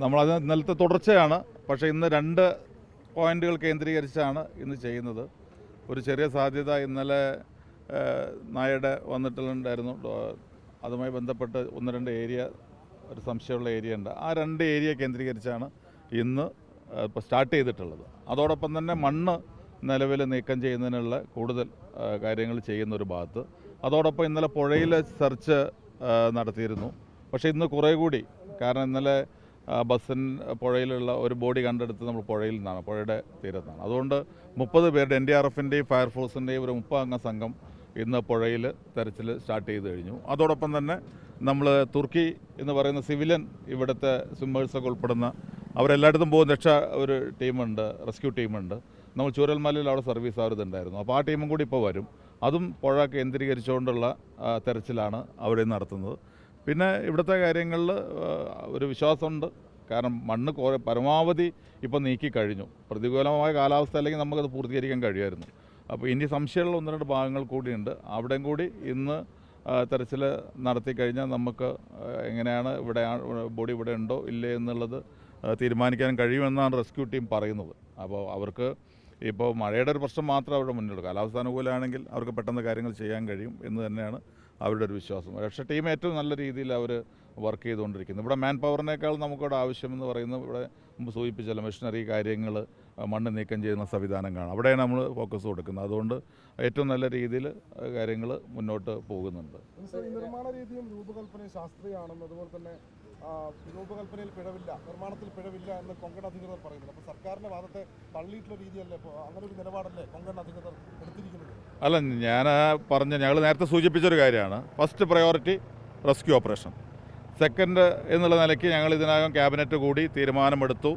നമ്മളത് ഇന്നലത്തെ തുടർച്ചയാണ്. പക്ഷേ ഇന്ന് 2 പോയിന്റുകൾ കേന്ദ്രീകരിച്ചാണ് ഇന്ന് ചെയ്യുന്നത്. ഒരു ചെറിയ സാധ്യത ഇന്നലെ നായയുടെ വന്നിട്ടുണ്ടായിരുന്നു. അതുമായി ബന്ധപ്പെട്ട് 1-2 ഏരിയ ഒരു സംശയമുള്ള ഏരിയ ഉണ്ട്. ആ 2 ഏരിയ കേന്ദ്രീകരിച്ചാണ് ഇന്ന് ഇപ്പോൾ സ്റ്റാർട്ട് ചെയ്തിട്ടുള്ളത്. അതോടൊപ്പം തന്നെ മണ്ണ് നിലവിൽ നീക്കം ചെയ്യുന്നതിനുള്ള കൂടുതൽ കാര്യങ്ങൾ ചെയ്യുന്നൊരു ഭാഗത്ത്. അതോടൊപ്പം ഇന്നലെ പുഴയിൽ സെർച്ച് നടത്തിയിരുന്നു. പക്ഷേ ഇന്ന് കുറേ കൂടി, കാരണം ഇന്നലെ പുഴയിലുള്ള ഒരു ബോഡി കണ്ടെടുത്ത് നമ്മൾ പുഴയിൽ നിന്നാണ്, പുഴയുടെ തീരത്താണ്. അതുകൊണ്ട് 30 പേരുടെ NDRFൻ്റെയും ഫയർഫോഴ്സിൻ്റെയും ഒരു 30 അംഗ സംഘം ഇന്ന് പുഴയിൽ തെരച്ചിൽ സ്റ്റാർട്ട് ചെയ്ത് കഴിഞ്ഞു. അതോടൊപ്പം തന്നെ നമ്മൾ തുർക്കി എന്ന് പറയുന്ന സിവിലിയൻ ഇവിടുത്തെ സ്വിമ്മേഴ്സൊക്കെ ഉൾപ്പെടുന്ന അവരെല്ലായിടത്തും പോകുന്ന ഒരു ടീമുണ്ട്, റെസ്ക്യൂ ടീമുണ്ട്. നമ്മൾ ചൂരൽമലയിൽ അവിടെ സർവീസ് അവരുണ്ടായിരുന്നു. അപ്പോൾ ആ ടീമും കൂടി ഇപ്പോൾ വരും. അതും പുഴ കേന്ദ്രീകരിച്ചുകൊണ്ടുള്ള തെരച്ചിലാണ് അവിടെ നടത്തുന്നത്. പിന്നെ ഇവിടുത്തെ കാര്യങ്ങളിൽ ഒരു വിശ്വാസമുണ്ട്. കാരണം മണ്ണ് പരമാവധി ഇപ്പോൾ നീക്കി കഴിഞ്ഞു. പ്രതികൂലമായ കാലാവസ്ഥ അല്ലെങ്കിൽ നമുക്കത് പൂർത്തീകരിക്കാൻ കഴിയുമായിരുന്നു. അപ്പോൾ ഇനി സംശയമുള്ള 1-2 ഭാഗങ്ങൾ കൂടിയുണ്ട്. അവിടെയും കൂടി ഇന്ന് തെരച്ചിൽ നടത്തി കഴിഞ്ഞാൽ നമുക്ക് എങ്ങനെയാണ് ബോഡി ഇവിടെ ഉണ്ടോ ഇല്ലേ എന്നുള്ളത് തീരുമാനിക്കാൻ കഴിയുമെന്നാണ് റെസ്ക്യൂ ടീം പറയുന്നത്. അപ്പോൾ അവർക്ക് ഇപ്പോൾ മഴയുടെ ഒരു പ്രശ്നം മാത്രമേ അവരുടെ മുന്നിലുള്ളൂ. കാലാവസ്ഥ അനുകൂലമാണെങ്കിൽ അവർക്ക് പെട്ടെന്ന് കാര്യങ്ങൾ ചെയ്യാൻ കഴിയും എന്ന് തന്നെയാണ് അവരുടെ ഒരു വിശ്വാസം. പക്ഷേ ടീം ഏറ്റവും നല്ല രീതിയിൽ അവർ വർക്ക് ചെയ്തുകൊണ്ടിരിക്കുന്നു. ഇവിടെ മാൻ പവറിനേക്കാൾ നമുക്കിവിടെ ആവശ്യമെന്ന് പറയുന്നത് ഇവിടെ മുമ്പ് സൂചിപ്പിച്ചല്ലോ മെഷീനറി കാര്യങ്ങൾ, മണ്ണ് നീക്കം ചെയ്യുന്ന സംവിധാനങ്ങളാണ്. അവിടെയാണ് നമ്മൾ ഫോക്കസ് കൊടുക്കുന്നത്. അതുകൊണ്ട് ഏറ്റവും നല്ല രീതിയിൽ കാര്യങ്ങൾ മുന്നോട്ട് പോകുന്നുണ്ട്. നിർമ്മാണ രീതിയും രൂപകൽപ്പനയും ശാസ്ത്രീയമാണെന്ന്, അതുപോലെ തന്നെ രൂപകൽപ്പനയിൽ പിഴവില്ല, നിർമ്മാണത്തിൽ പിഴവില്ല എന്ന് കൊങ്കൺ അധികൃതർ പറയുന്നത്. അപ്പോൾ സർക്കാരിൻ്റെ വാദത്തെ തള്ളിയിട്ടുള്ള രീതിയല്ലേ, ഇപ്പോൾ അങ്ങനെ ഒരു നിലപാടല്ലേ കൊങ്കൺ അധികൃതർ എടുത്തിരിക്കുന്നത്? അല്ല, ഞങ്ങൾ നേരത്തെ സൂചിപ്പിച്ചൊരു കാര്യമാണ്. First priority rescue operation. Second എന്നുള്ള നിലയ്ക്ക് ഞങ്ങൾ ഇതിനകം ക്യാബിനറ്റ് കൂടി തീരുമാനമെടുത്തു.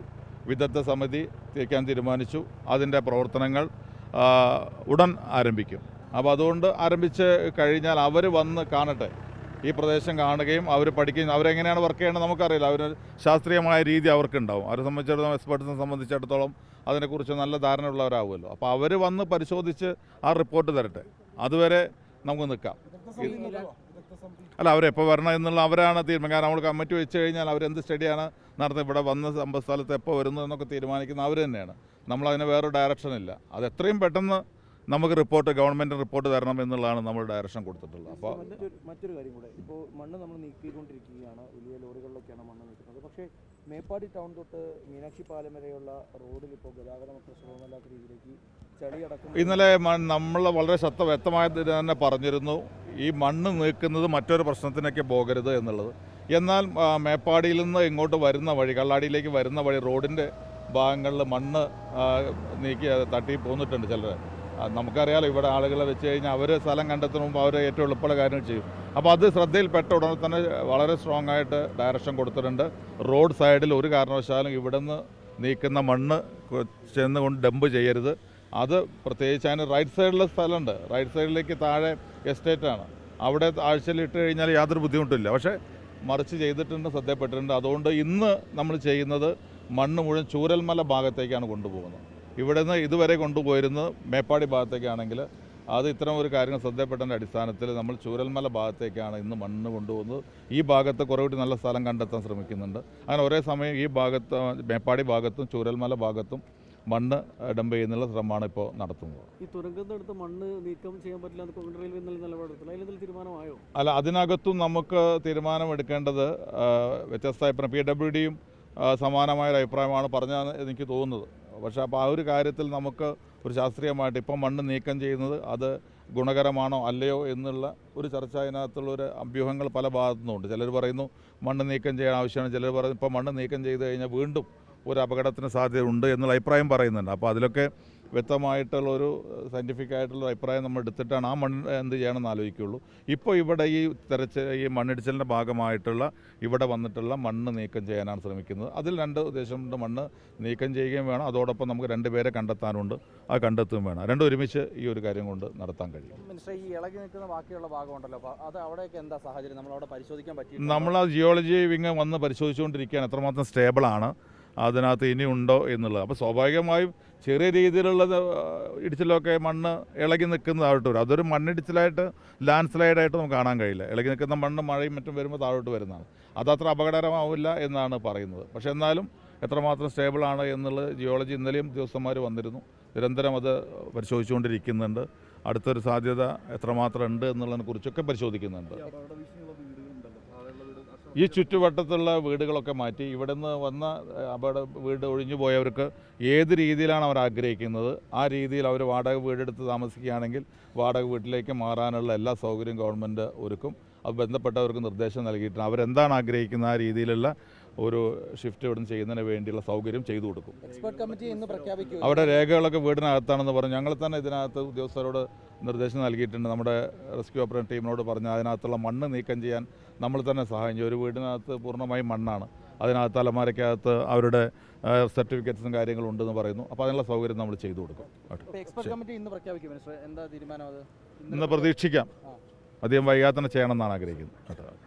വിദഗ്ധ സമിതി തിരിക്കാൻ തീരുമാനിച്ചു. അതിൻ്റെ പ്രവർത്തനങ്ങൾ ഉടൻ ആരംഭിക്കും. അപ്പോൾ അതുകൊണ്ട് ആരംഭിച്ച് കഴിഞ്ഞാൽ അവർ വന്ന് കാണട്ടെ, ഈ പ്രദേശം കാണുകയും അവർ പഠിക്കുകയും അവരെങ്ങനെയാണ് വർക്ക് ചെയ്യേണ്ടത് നമുക്കറിയില്ല. അവർ ശാസ്ത്രീയമായ രീതി അവർക്കുണ്ടാവും. അവരെ സംബന്ധിച്ചിടത്തോളം, എക്സ്പെർട്സിനെ സംബന്ധിച്ചിടത്തോളം അതിനെക്കുറിച്ച് നല്ല ധാരണയുള്ളവരാകുമല്ലോ. അപ്പോൾ അവർ വന്ന് പരിശോധിച്ച് ആ റിപ്പോർട്ട് തരട്ടെ. അതുവരെ നമുക്ക് നിൽക്കാം. അല്ല, അവരെപ്പോൾ വരണം എന്നുള്ള അവരാണ് തീരുമാനം. കാരണം നമ്മൾ കമ്മിറ്റി വെച്ച് കഴിഞ്ഞാൽ അവരെന്ത് സ്റ്റഡിയാണ് നടത്തുന്നത്, ഇവിടെ വന്ന സംഭവസ്ഥലത്ത് എപ്പോൾ വരുന്നു എന്നൊക്കെ തീരുമാനിക്കുന്ന അവർ തന്നെയാണ്. നമ്മളതിന് വേറെ ഡയറക്ഷനില്ല. അത് എത്രയും പെട്ടെന്ന് നമുക്ക് ഗവൺമെൻറ് റിപ്പോർട്ട് തരണം എന്നുള്ളതാണ് നമ്മൾ ഡയറക്ഷൻ കൊടുത്തിട്ടുള്ളത്. അപ്പോൾ മറ്റൊരു കാര്യം കൂടെ, ഇപ്പോൾ മണ്ണ് നമ്മൾ നീക്കിക്കൊണ്ടിരിക്കുകയാണ്, വലിയ ലോറികളിലൊക്കെയാണ് മണ്ണ് നീക്കുന്നത്. പക്ഷേ മേപ്പാടി ടൗൺ തൊട്ട് മീനാക്ഷി പാലം വരെയുള്ള റോഡിൽ ഇപ്പോൾ ഗതാഗതം അത്ര സുഗമല്ലാത്ത രീതിയിലേക്ക് ചളിയടക്കം. ഇന്നലെ നമ്മൾ വളരെ വ്യക്തമായിട്ട് തന്നെ പറഞ്ഞിരുന്നു, ഈ മണ്ണ് നീക്കുന്നത് മറ്റൊരു പ്രശ്നത്തിനൊക്കെ പോകരുത് എന്നുള്ളത്. എന്നാൽ മേപ്പാടിയിൽ നിന്ന് ഇങ്ങോട്ട് വരുന്ന വഴി, കള്ളാടിയിലേക്ക് വരുന്ന വഴി, റോഡിൻ്റെ ഭാഗങ്ങളിൽ മണ്ണ് നീക്കി തട്ടി പോന്നിട്ടുണ്ട് ചിലർ. നമുക്കറിയാലോ, ഇവിടെ ആളുകളെ വെച്ച് കഴിഞ്ഞാൽ അവർ സ്ഥലം കണ്ടെത്തുന്ന മുമ്പ് അവർ ഏറ്റവും എളുപ്പമുള്ള കാര്യങ്ങൾ ചെയ്യും. അപ്പോൾ അത് ശ്രദ്ധയിൽപ്പെട്ട ഉടനെ തന്നെ വളരെ സ്ട്രോങ് ആയിട്ട് ഡയറക്ഷൻ കൊടുത്തിട്ടുണ്ട്. റോഡ് സൈഡിൽ ഒരു കാരണവശാലും ഇവിടെ നിന്ന് നീക്കുന്ന മണ്ണ് ചെന്നുകൊണ്ട് ഡംപ് ചെയ്യരുത്. അത് പ്രത്യേകിച്ച് അതിന് റൈറ്റ് സൈഡിലെ സ്ഥലമുണ്ട്, റൈറ്റ് സൈഡിലേക്ക് താഴെ എസ്റ്റേറ്റാണ്, അവിടെ ആഴ്ചയിൽ ഇട്ട് കഴിഞ്ഞാൽ യാതൊരു ബുദ്ധിമുട്ടില്ല. പക്ഷേ മറിച്ച് ചെയ്തിട്ടുണ്ട്, ശ്രദ്ധപ്പെട്ടിട്ടുണ്ട്. അതുകൊണ്ട് ഇന്ന് നമ്മൾ ചെയ്യുന്നത് മണ്ണ് മുഴുവൻ ചൂരൽമല ഭാഗത്തേക്കാണ് കൊണ്ടുപോകുന്നത്. ഇവിടെ നിന്ന് ഇതുവരെ കൊണ്ടുപോയിരുന്നത് മേപ്പാടി ഭാഗത്തേക്കാണെങ്കിൽ അത് ഇത്തരം ഒരു കാര്യങ്ങൾ ശ്രദ്ധപ്പെട്ടതിൻ്റെ അടിസ്ഥാനത്തിൽ നമ്മൾ ചൂരൽമല ഭാഗത്തേക്കാണ് ഇന്ന് മണ്ണ് കൊണ്ടുപോകുന്നത്. ഈ ഭാഗത്ത് കുറേക്കൂടി നല്ല സ്ഥലം കണ്ടെത്താൻ ശ്രമിക്കുന്നുണ്ട്. അങ്ങനെ ഒരേ സമയം ഈ ഭാഗത്ത് മേപ്പാടി ഭാഗത്തും ചൂരൽമല ഭാഗത്തും മണ്ണ് ഡംപ് ചെയ്യുന്നുള്ള ശ്രമമാണ് ഇപ്പോൾ നടത്തുന്നത്. ഈ തുരങ്കത്തിനടുത്ത് മണ്ണ് നീക്കം ചെയ്യാൻ പറ്റില്ല എന്ന് കൊങ്കൺ റെയിൽവേ നിലപാടെടുത്തില്ല, അതിൽ തീരുമാനമായോ? അല്ല, അതിനകത്തും നമുക്ക് തീരുമാനമെടുക്കേണ്ടത് വ്യത്യസ്ത അഭിപ്രായം. PWDയും സമാനമായൊരു അഭിപ്രായമാണ് പറഞ്ഞാൽ എനിക്ക് തോന്നുന്നത്. പക്ഷേ അപ്പോൾ ആ ഒരു കാര്യത്തിൽ നമുക്ക് ഒരു ശാസ്ത്രീയമായിട്ട് ഇപ്പം മണ്ണ് നീക്കം ചെയ്യുന്നത് അത് ഗുണകരമാണോ അല്ലയോ എന്നുള്ള ഒരു ചർച്ച, അതിനകത്തുള്ളൊരു അഭ്യൂഹങ്ങൾ പല ഭാഗത്തു നിന്നുണ്ട്. ചിലർ പറയുന്നു മണ്ണ് നീക്കം ചെയ്യാൻ ആവശ്യമാണ്, ചിലർ പറയുന്നു ഇപ്പം മണ്ണ് നീക്കം ചെയ്ത് കഴിഞ്ഞാൽ വീണ്ടും ഒരു അപകടത്തിന് സാധ്യതയുണ്ട് എന്നുള്ള അഭിപ്രായം പറയുന്നുണ്ട്. അപ്പോൾ അതിലൊക്കെ വ്യക്തമായിട്ടുള്ളൊരു സയൻറ്റിഫിക് ആയിട്ടുള്ള അഭിപ്രായം നമ്മൾ എടുത്തിട്ടാണ് ആ മണ്ണ് എന്ത് ചെയ്യണമെന്ന് ആലോചിക്കുകയുള്ളൂ. ഇപ്പോൾ ഇവിടെ ഈ മണ്ണിടിച്ചിലിൻ്റെ ഭാഗമായിട്ടുള്ള ഇവിടെ വന്നിട്ടുള്ള മണ്ണ് നീക്കം ചെയ്യാനാണ് ശ്രമിക്കുന്നത്. അതിൽ 2 ഉദ്ദേശമുണ്ട്. മണ്ണ് നീക്കം ചെയ്യുകയും വേണം, അതോടൊപ്പം നമുക്ക് 2 പേരെ കണ്ടെത്താനുണ്ട്, അത് കണ്ടെത്തുകയും വേണം. രണ്ടും ഒരുമിച്ച് ഈ ഒരു കാര്യം കൊണ്ട് നടത്താൻ കഴിയും. ഈ ഇളകി നിൽക്കുന്ന ബാക്കിയുള്ള ഭാഗമുണ്ടല്ലോ, അത് അവിടെയൊക്കെ എന്താ സാഹചര്യം? നമ്മളവിടെ പരിശോധിക്കാൻ പറ്റി? നമ്മൾ ആ ജിയോളജി വിങ് വന്ന് പരിശോധിച്ചുകൊണ്ടിരിക്കുകയാണ് എത്രമാത്രം സ്റ്റേബിളാണ്. അതിനകത്ത് ഇനിയുണ്ടോ എന്നുള്ളത്. അപ്പോൾ സ്വാഭാവികമായും ചെറിയ രീതിയിലുള്ള ഇടിച്ചിലൊക്കെ മണ്ണ് ഇളകി നിൽക്കുന്ന താഴോട്ട് വരും. അതൊരു മണ്ണിടിച്ചിലായിട്ട് ലാൻഡ് സ്ലൈഡായിട്ട് നമുക്ക് കാണാൻ കഴിയില്ല. ഇളകി നിൽക്കുന്ന മണ്ണ് മഴയും മറ്റും വരുമ്പോൾ താഴോട്ട് വരുന്നതാണ്. അതത്ര അപകടകരമാവില്ല എന്നാണ് പറയുന്നത്. പക്ഷേ എന്നാലും എത്രമാത്രം സ്റ്റേബിളാണ് എന്നുള്ളത് ജിയോളജി ഇന്നലെയും ഉദ്യോഗസ്ഥന്മാർ വന്നിരുന്നു. നിരന്തരം അത് പരിശോധിച്ചുകൊണ്ടിരിക്കുന്നുണ്ട്. അടുത്തൊരു സാധ്യത എത്രമാത്രം ഉണ്ട് എന്നുള്ളതിനെ കുറിച്ചൊക്കെ പരിശോധിക്കുന്നുണ്ട്. ഈ ചുറ്റുവട്ടത്തുള്ള വീടുകളൊക്കെ മാറ്റി ഇവിടെ നിന്ന് വന്ന വീട് ഒഴിഞ്ഞു പോയവർക്ക് ഏത് രീതിയിലാണ് അവർ ആഗ്രഹിക്കുന്നത് ആ രീതിയിൽ അവർ വാടക വീടെടുത്ത് താമസിക്കുകയാണെങ്കിൽ വാടക വീട്ടിലേക്ക് മാറാനുള്ള എല്ലാ സൗകര്യവും ഗവൺമെൻറ് ഒരുക്കും. അത് ബന്ധപ്പെട്ടവർക്ക് നിർദ്ദേശം നൽകിയിട്ടുണ്ട്. അവരെന്താണ് ആഗ്രഹിക്കുന്ന ആ രീതിയിലുള്ള ഒരു ഷിഫ്റ്റ് ഇവിടെ ചെയ്യുന്നതിന് വേണ്ടിയുള്ള സൗകര്യം ചെയ്തു കൊടുക്കും. എക്സ്പെർട്ട് കമ്മിറ്റി ഇന്ന് പ്രഖ്യാപിക്കും. അവിടെ രേഖകളൊക്കെ വീടിനകത്താണെന്ന് പറഞ്ഞു. ഞങ്ങൾ തന്നെ ഇതിനകത്ത് ഉദ്യോഗസ്ഥരോട് നിർദ്ദേശം നൽകിയിട്ടുണ്ട്. നമ്മുടെ റെസ്ക്യൂ ഓപ്പറേഷൻ ടീമിനോട് പറഞ്ഞ് അതിനകത്തുള്ള മണ്ണ് നീക്കം ചെയ്യാൻ നമ്മൾ തന്നെ സഹായം. ഒരു വീടിനകത്ത് പൂർണ്ണമായും മണ്ണാണ്. അതിനകത്ത് അലമാരയ്ക്കകത്ത് അവരുടെ സർട്ടിഫിക്കറ്റ്സും കാര്യങ്ങളും ഉണ്ടെന്ന് പറയുന്നു. അപ്പോൾ അതിനുള്ള സൗകര്യം നമ്മൾ ചെയ്തു കൊടുക്കും. എക്സ്പെർട്ട് കമ്മിറ്റി ഇന്ന് പ്രഖ്യാപിക്കും. എന്താ തീരുമാനം? അത് ഇന്ന് പ്രതീക്ഷിക്കാം. അധികം വൈകാതെ തന്നെ ചെയ്യണമെന്നാണ് ആഗ്രഹിക്കുന്നത്.